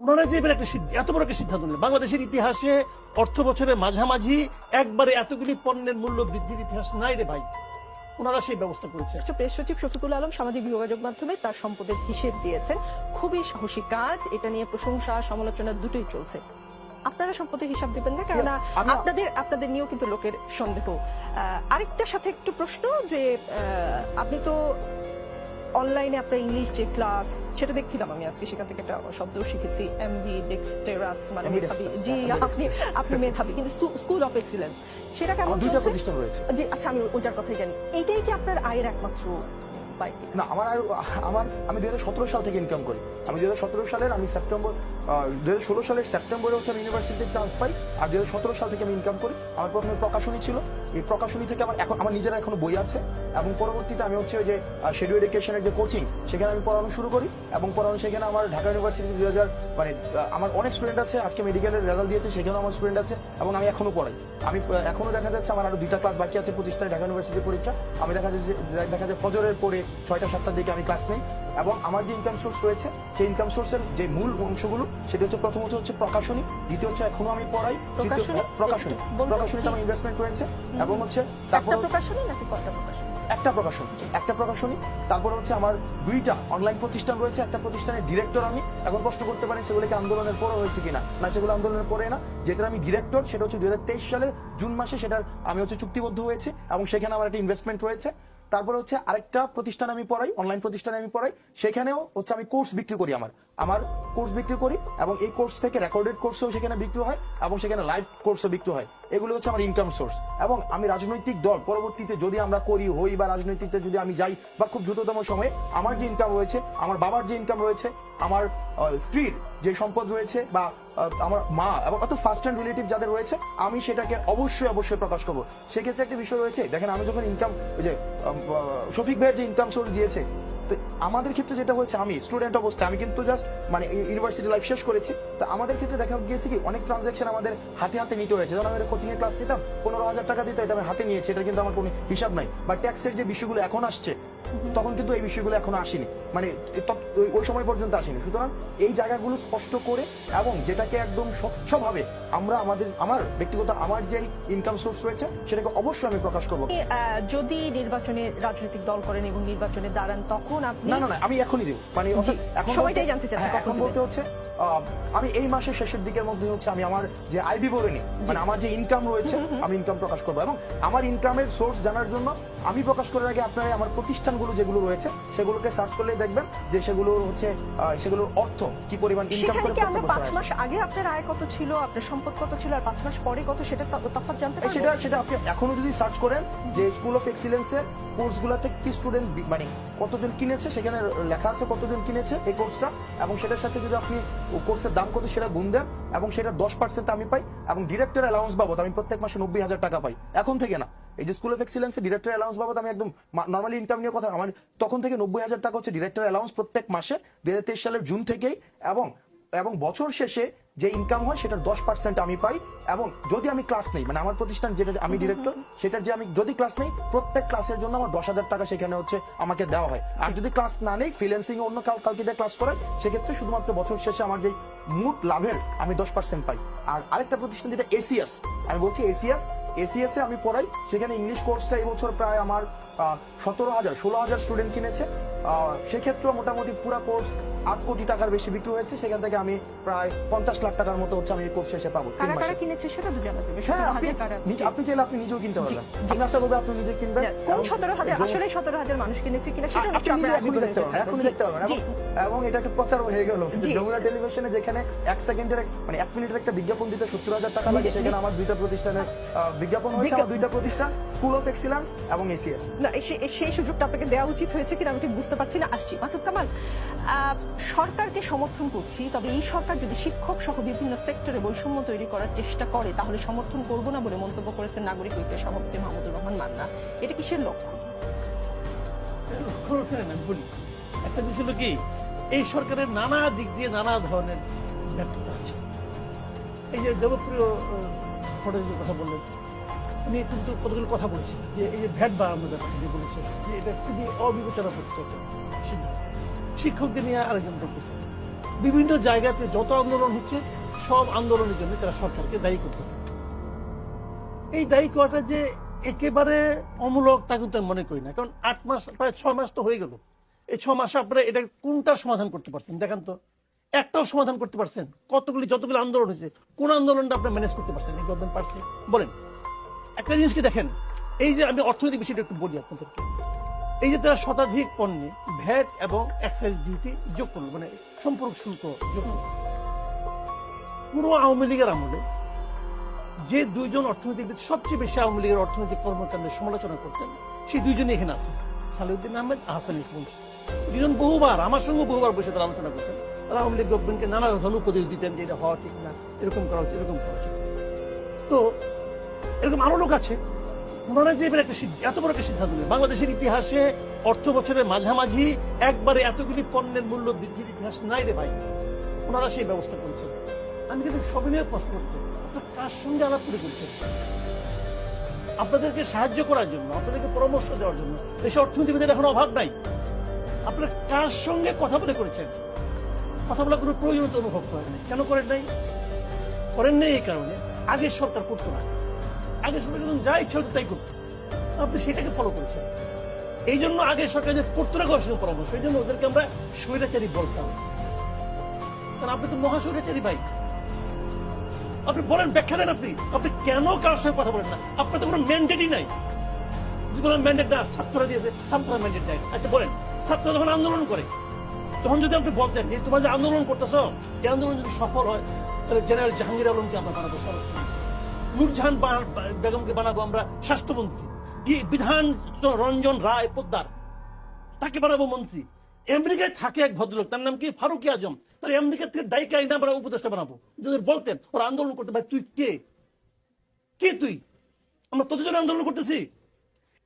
ওনারা যে এবার একটা এত বড় একটা সিদ্ধান্ত নিলেন, বাংলাদেশের ইতিহাসে অর্থ বছরের মাঝামাঝি একবারে এতগুলি পণ্যের মূল্য বৃদ্ধির ইতিহাস নাই রে ভাই, ওনারা সেই ব্যবস্থা করেছে। প্রেস সচিব শফিকুল আলম সামাজিক যোগাযোগ মাধ্যমে তার সম্পদের হিসেব দিয়েছেন। খুবই সাহসী কাজ, এটা নিয়ে প্রশংসা সমালোচনা দুটোই চলছে। আপনারা সম্পদের হিসাব দিবেন না? কেননা আপনাদের নিয়েও কিন্তু লোকের সন্দেহ। আরেকটার সাথে একটু প্রশ্ন যে আপনি তো অনলাইনে আপনার ইংলিশ যে ক্লাস সেটা দেখছিলাম আমি আজকে, সেখান থেকে একটা শব্দ শিখেছি, এমবি ডেক্সটেরাস, মানে মেধাবী। জি, আপনি মেধাবী, কিন্তু স্কুল অফ এক্সিলেন্স সেটা কেমন চলছে? দুইটা প্রতিষ্ঠান রয়েছে। জি, আচ্ছা, আমি ওইটার কথাই জানি। এইটাই কি আপনার আয়ের একমাত্র উপায়? না, আমি 2017 সাল থেকে ইনকাম করি। আমি 2017 সালের 2016 সালের সেপ্টেম্বরে হচ্ছে আমি ইউনিভার্সিটিতে চান্স পাই, আর 2017 সাল থেকে আমি ইনকাম করি। আমার প্রথমে প্রকাশনী ছিল, এই প্রকাশনী থেকে আমার নিজের এখনো বই আছে, এবং পরবর্তীতে আমি হচ্ছে ওই যে শেডিউ এডুকেশনের যে কোচিং, সেখানে আমি পড়ানো শুরু করি, এবং পড়ানো সেখানে আমার ঢাকা ইউনিভার্সিটি 2000 মানে আমার অনেক স্টুডেন্ট আছে, আজকে মেডিকেলের রেজাল্ট দিয়েছে, সেখানেও আমার স্টুডেন্ট আছে, এবং আমি এখনো পড়াই। আমি এখনো দেখা যাচ্ছে আমার আরো 2টা ক্লাস বাকি আছে 25 তারিখ ঢাকা ইউনিভার্সিটির পরীক্ষা। আমি দেখা যায় ফজরের পরে 6টা-7টার দিকে আমি ক্লাস নেই। এবং আমার যে ইনকাম সোর্স রয়েছে, সেই ইনকাম সোর্সের যে মূল অংশগুলো, সেটা হচ্ছে প্রথমত হচ্ছে প্রকাশনী, দ্বিতীয় হচ্ছে এখনো আমি পড়াই, প্রকাশনীতে আমার ইনভেস্টমেন্ট রয়েছে, এবং হচ্ছে তারপর প্রকাশনী নাকি কয়টা প্রকাশনী? একটা প্রকাশনী। তারপরে হচ্ছে আমার 2টা অনলাইন প্রতিষ্ঠান রয়েছে, একটা প্রতিষ্ঠানের ডিরেক্টর আমি। এখন প্রশ্ন করতে পারেন সেগুলোকে আন্দোলনের পরে হয়েছে কিনা? না, সেগুলো আন্দোলনের পরে না। যেটা আমি ডিরেক্টর, সেটা হচ্ছে 2023 সালের জুন মাসে সেটার আমি হচ্ছে চুক্তিবদ্ধ হয়েছে, এবং সেখানে আমার একটা ইনভেস্টমেন্ট রয়েছে। তারপরে হচ্ছে আরেকটা প্রতিষ্ঠান আমি পড়াই, অনলাইন প্রতিষ্ঠানে আমি পড়াই, সেখানেও হচ্ছে আমি কোর্স বিক্রি করি। আমার কোর্স বিক্রি করি, এবং এই কোর্স থেকে রেকর্ডেড কোর্সও সেখানে বিক্রি হয়, এবং সেখানে লাইভ কোর্সও বিক্রি হয়। এগুলো হচ্ছে আমার ইনকাম সোর্স। এবং আমি রাজনৈতিক দল পরবর্তীতে যদি আমরা হই বা রাজনৈতিকতে যদি আমি যাই, বা খুব দ্রুততম সময়ে আমার যে ইনকাম রয়েছে, আমার বাবার যে ইনকাম রয়েছে, আমার স্ত্রীর যে সম্পদ রয়েছে, বা আমার মা এবং অত ফার্স্ট হ্যান্ড রিলেটিভ যাদের রয়েছে, আমি সেটাকে অবশ্যই প্রকাশ করবো। সেক্ষেত্রে একটা বিষয় রয়েছে, দেখেন আমি যখন ইনকাম, ওই যে শফিক ভাইয়ের যে ইনকাম সোর্স দিয়েছে, তো আমাদের ক্ষেত্রে যেটা হয়েছে, আমি স্টুডেন্ট অবস্থায়, আমি কিন্তু জাস্ট মানে ইউনিভার্সিটি লাইফ শেষ করেছি। তো আমাদের ক্ষেত্রে দেখা গিয়েছে কি, অনেক ট্রানজাকশন আমাদের হাতে নিতে হয়েছে। যেমন আমি কোচিং এর ক্লাস নিতাম, 15,000 টাকা দিত, এটা আমি হাতে নিয়েছি, এটা কিন্তু আমার কোনো হিসাব নাই। বা ট্যাক্সের যে বিষয়গুলো এখন আসছে, তখন কিন্তু এই বিষয়গুলো এখনো আসেনি, মানে ওই সময় পর্যন্ত আসেনি। সুতরাং এই জায়গাগুলো স্পষ্ট করে, এবং যেটাকে একদম স্বচ্ছভাবে আমার ব্যক্তিগত আমার যে ইনকাম সোর্স রয়েছে, সেটাকে অবশ্যই আমি প্রকাশ করবো। যদি নির্বাচনে রাজনৈতিক দল করেন এবং নির্বাচনে দাঁড়ান, তখন আপনি? না, আমি এখনই দেব, মানে এখন সময়টাই জানতে চাচ্ছি এখন বলতে হচ্ছে আমি এই মাসের শেষের দিকের মধ্যে হচ্ছে আমি আমার যে আয় বিবরণী, মানে আমার যে ইনকাম রয়েছে, আমি ইনকাম প্রকাশ করবো। এবং আমার ইনকামের সোর্স জানার জন্য আমি প্রকাশ করার আগে আপনারা আমার প্রতিষ্ঠানগুলো যেগুলো রয়েছে, সেগুলোকে সার্চ করলেই দেখবেন যে সেগুলোর অর্থ কি পরিমাণ ইনকাম করে। 5 মাস আগে আপনার আয় কত ছিল, আপনার সম্পদ কত ছিল, আর 5 মাস পরে কত, সেটা তফাৎ জানতে পারবেন? সেটা আপনি এখনো যদি সার্চ করেন যে স্কুল অফ এক্সিলেন্সের কোর্সগুলোতে কি স্টুডেন্ট, মানে কতজন কিনেছে, সেখানে লেখা আছে কতজন কিনেছে এই কোর্সটা, এবং সেটার সাথে যদি আপনি কোর্সের দাম কত সেটা গুণ দেন, এবং সেটা 10% আমি পাই, এবং ডিরেক্টর অ্যালাউন্স বাবদ আমি প্রত্যেক মাসে 90,000 টাকা পাই। এখন থেকে না, এই যে স্কুল অফ এক্সিলেন্সের ডিরেক্টর অ্যালাউন্স বাবদ আমি একদম নর্মালি ইনকাম নিয়ে কথা, আমার তখন থেকে 90,000 টাকা হচ্ছে ডিরেক্টর অ্যালাউন্স প্রত্যেক মাসে 2023 সালের জুন থেকেই। এবং বছর শেষে যে ইনকাম হয় সেটার 10% আমি পাই। এবং যদি আমি ক্লাস নেই, মানে আমার প্রতিষ্ঠান যেটা আমি ডিরেক্টর, সেটার যে আমি যদি ক্লাস নেই, প্রত্যেক ক্লাসের জন্য আমার 10,000 টাকা সেখানে হচ্ছে আমাকে দেওয়া হয়। আর যদি ক্লাস না নেই, ফ্রিল্যান্সিং অন্য কাউকে দিয়ে ক্লাস করাই, সেক্ষেত্রে শুধুমাত্র বছর শেষে আমার যে মোট লাভের আমি 10% পাই। আর আরেকটা প্রতিষ্ঠান যেটা এসিএস, আমি বলছি এসিএস এ আমি পড়াই, সেখানে ইংলিশ কোর্সটা এই বছর প্রায় আমার 16,000 স্টুডেন্ট কিনেছে। সেক্ষেত্রে মোটামুটি পুরো কোর্স 8 কোটি টাকার বেশি বিক্রি হয়েছে। সেখান থেকে আমি প্রায় 50 লাখ টাকার মতো হচ্ছে আমি এই কোর্স শেষে পাবো। আপনি চাইলে আপনি নিজেও কিনতে পারবেন। আমি আশা করব আপনি নিজে কিনবেন। কোন 17,000, আসলে 17,000 মানুষ কিনেছে কিনা সেটা এখন দেখতে পারবেন। এবং এটা একটা প্রচার হয়ে গেল যমুনা টেলিভিশনে, যেখানে 1 সেকেন্ডের মানে 1 মিনিটের একটা বিজ্ঞাপন দিতে 70,000 টাকা লাগে, সেখানে আমার 2টা প্রতিষ্ঠানের বিজ্ঞাপন হয়েছে। আমার 2টা প্রতিষ্ঠান, স্কুল অফ এক্সিলেন্স এবং এসিএস। না, সেই সুযোগটা আপনাকে দেওয়া উচিত হয়েছে কিনা আমি ঠিক বুঝতে পারছি না। আসছি মাসুদ কামাল, সরকারকে সমর্থন করছি, তবে এই সরকার যদি শিক্ষক সহ বিভিন্ন সেক্টরে বৈষম্য তৈরি করার চেষ্টা করে, তাহলে সমর্থন করব না বলে মন্তব্য করেছেন নাগরিক ঐক্যের সভাপতি মাহমুদুর রহমান মান্না। এটা কিসের লক্ষ্য? বলি, একটা জিনিস হলো কি, এই সরকারের নানা দিক দিয়ে নানা ধরনের ব্যর্থতা আছে। এই যে দেবপ্রিয় কথা বললেন, আমি কিন্তু কতগুলো কথা বলেছি যে এই যে ভ্যাট বাড়ানোর ব্যাপারটা যে বলেছেন, যে এটা খুবই অবিবেচনা করতে সিদ্ধান্ত। শিক্ষকদের নিয়ে আরেকজন বলতেছেন বিভিন্ন জায়গাতে যত আন্দোলন হচ্ছে সব আন্দোলনের জন্য তারা সরকারকে দায়ী করতেছে। এই দায়ী করাটা যে একেবারে অমূলক তা কিন্তু আমি মনে করি না, কারণ 8 মাস প্রায় 6 মাস তো হয়ে গেল। এই 6 মাসে আপনারা এটা কোনটা সমাধান করতে পারছেন দেখান তো, একটাও সমাধান করতে পারছেন? যতগুলি আন্দোলন হয়েছে কোন আন্দোলনটা আপনারা ম্যানেজ করতে পারছেন? এই গভর্নমেন্ট পারছে বলেন? একটা জিনিসকে দেখেন, এই যে আমি অর্থনৈতিক বিষয়টা একটু বলি আপনাদেরকে, এই যে তারা শতাধিক পণ্যে ভ্যাট এবং এক্সাইজ ডিউটি যোগ করলো, মানে সম্পর্ক শুল্ক যোগ করলো। পুরো আওয়ামী লীগের আমলে যে দুইজন অর্থনৈতিকবিদ সবচেয়ে বেশি আওয়ামী লীগের অর্থনৈতিক কর্মকাণ্ডের সমালোচনা করতেন, সেই দুইজনই এখানে আছে, সালেউদ্দিন আহমেদ, আহসান ইসলাম। দুজন বহুবার আমার সঙ্গে বহুবার বসে তারা আলোচনা করছেন। তারা আওয়ামী লীগ গভর্নমেন্টকে নানা ধরনের উপদেশ দিতেন যে এটা হওয়া ঠিক না, এরকম করা উচিত, এরকম করা উচিত। তো এরকম আরো লোক আছে, ওনারা যে এবার এত বড় একটা সিদ্ধান্ত নেন, বাংলাদেশের ইতিহাসে অর্থ বছরের মাঝামাঝি একবারে এতগুলি পণ্যের মূল্য বৃদ্ধির ইতিহাস নাই রে ভাই, ওনারা সেই ব্যবস্থা করেছেন। আমি কিন্তু সবিনয়ে প্রশ্ন করছি, আপনার কার সঙ্গে আলাপ করে করছেন? আপনাদেরকে সাহায্য করার জন্য, আপনাদেরকে পরামর্শ দেওয়ার জন্য দেশে অর্থনীতিবিদের এখন অভাব নাই। আপনারা কার সঙ্গে কথা বলে করেছেন? কথা বলার কোনো প্রয়োজনীয়তা অনুভব করেন নাই। কেন করেন নাই? করেন নাই এই কারণে আগের সরকার করতো না। আগের সরকার যখন যা ইচ্ছা হতো তাই করতো, আপনি সেটাকে ফলো করেছেন। এই জন্য আগের সরকার যে করতো না করার সঙ্গে পরামর্শ, এই জন্য ওদেরকে আমরা স্বৈরাচারী বলতাম। কারণ আপনি তো মহা স্বৈরাচারী ভাই। আপনি বলেন, ব্যাখ্যা দেন, আপনি কেন কারোর সঙ্গে কথা বলেন না? আপনার তো কোনো ম্যান্ডেটই নাই। যদি বলেন ম্যান্ডেট না, ছাত্ররা দিয়েছে, ছাত্ররা ম্যান্ডেট দেয়। আচ্ছা বলেন, ছাত্ররা যখন আন্দোলন করে তখন যদি আপনি বলতেন যে তোমরা যে আন্দোলন করতেছ, এই আন্দোলন যদি সফল হয় তাহলে জেনারেল জাহাঙ্গীর আলমকে আমরা বানাবো স্বরাষ্ট্রমন্ত্রী, নূরজাহান বেগমকে বানাবো আমরা স্বাস্থ্যমন্ত্রী, কি বিধান রঞ্জন রায় পোদ্দার তাকে বানাবো মন্ত্রী। আমেরিকায় থাকে এক ভদ্রলোক, তার নাম কি ফারুকি আজম, তার আমেরিকা থেকে ডাইকা আইনা আমরা উপদেষ্টা বানাবো। যদি বলতেন ওরা আন্দোলন করতে, ভাই তুই কে? কে তুই? আমরা তোদের জন্য আন্দোলন করতেছি।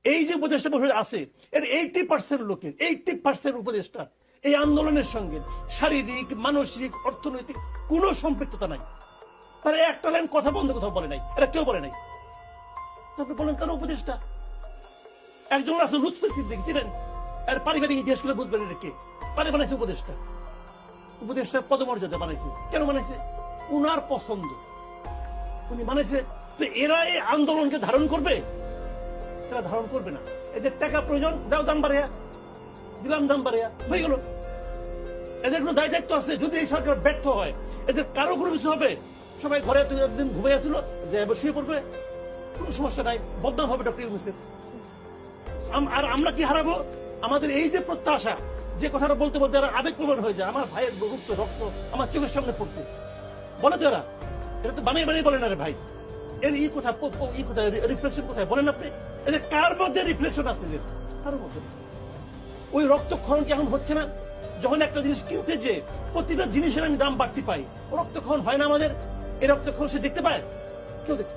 এই যে উপদেষ্টা পরিষদ আছে এর 80% লোকের, 80% উপদেষ্টা এই আন্দোলনের সঙ্গে শারীরিক, মানসিক, অর্থনৈতিক কোনো সম্পৃক্ততা নাই। তারা একটা লাইন কথা বন্ধ কোথাও বলে নাই, এরা কেউ বলে নাই। তারপরে বলেন তারা উপদেষ্টা। একজন আছে লুৎফে সিদ্দিকী, ছিলেন, আর পারিবারিক ইতিহাসগুলো বুঝবেন এটা কে। পারে বানাইছে উপদেষ্টা, উপদেষ্টা পদমর্যাদা বানাইছে। কেন বানাইছে? উনার পছন্দ, উনি বানাইছে। তো এরা এই আন্দোলনকে ধারণ করবে? এরা ধারণ করবে না। এদের টাকা প্রয়োজন, দাও দাম বাড়াইয়া দিলাম, দাম বাড়াইয়া হয়ে গেল। এদের কোনো দায় দায়িত্ব আছে? যদি এই সরকার ব্যর্থ হয় এদের কারো কোনো কিছু হবে? সবাই ঘরে একদিন ঘুমিয়ে আসছিল যে শুয়ে পড়বে, কোনো সমস্যা নাই, বদনাম হবে ডক্টর ইউনূসের। আর আমরা কি হারাবো? আমাদের এই যে প্রত্যাশা, যে কথাটা বলতে বলতে এরা আবেগ প্রবণ হয়ে যায়। আমার ভাইয়ের রক্ত রক্ত আমার চোখের সামনে পড়ছে, বলে তো এরা, এটা তো বানিয়ে বানিয়ে বলে না রে ভাই। এর কোথায় রিফ্লেকশন কোথায় বলেন আপনি? এদের কার মধ্যে রিফ্লেকশন আছে? এদের কারোর মধ্যে। ওই রক্তক্ষরণ কি এখন হচ্ছে না? যখন একটা জিনিস কিনতে যে প্রতিটা জিনিসের আমি দাম বাড়তি পাই, রক্তক্ষরণ হয় না আমাদের? এই রক্তক্ষরণ সে দেখতে পায়? কেউ দেখতে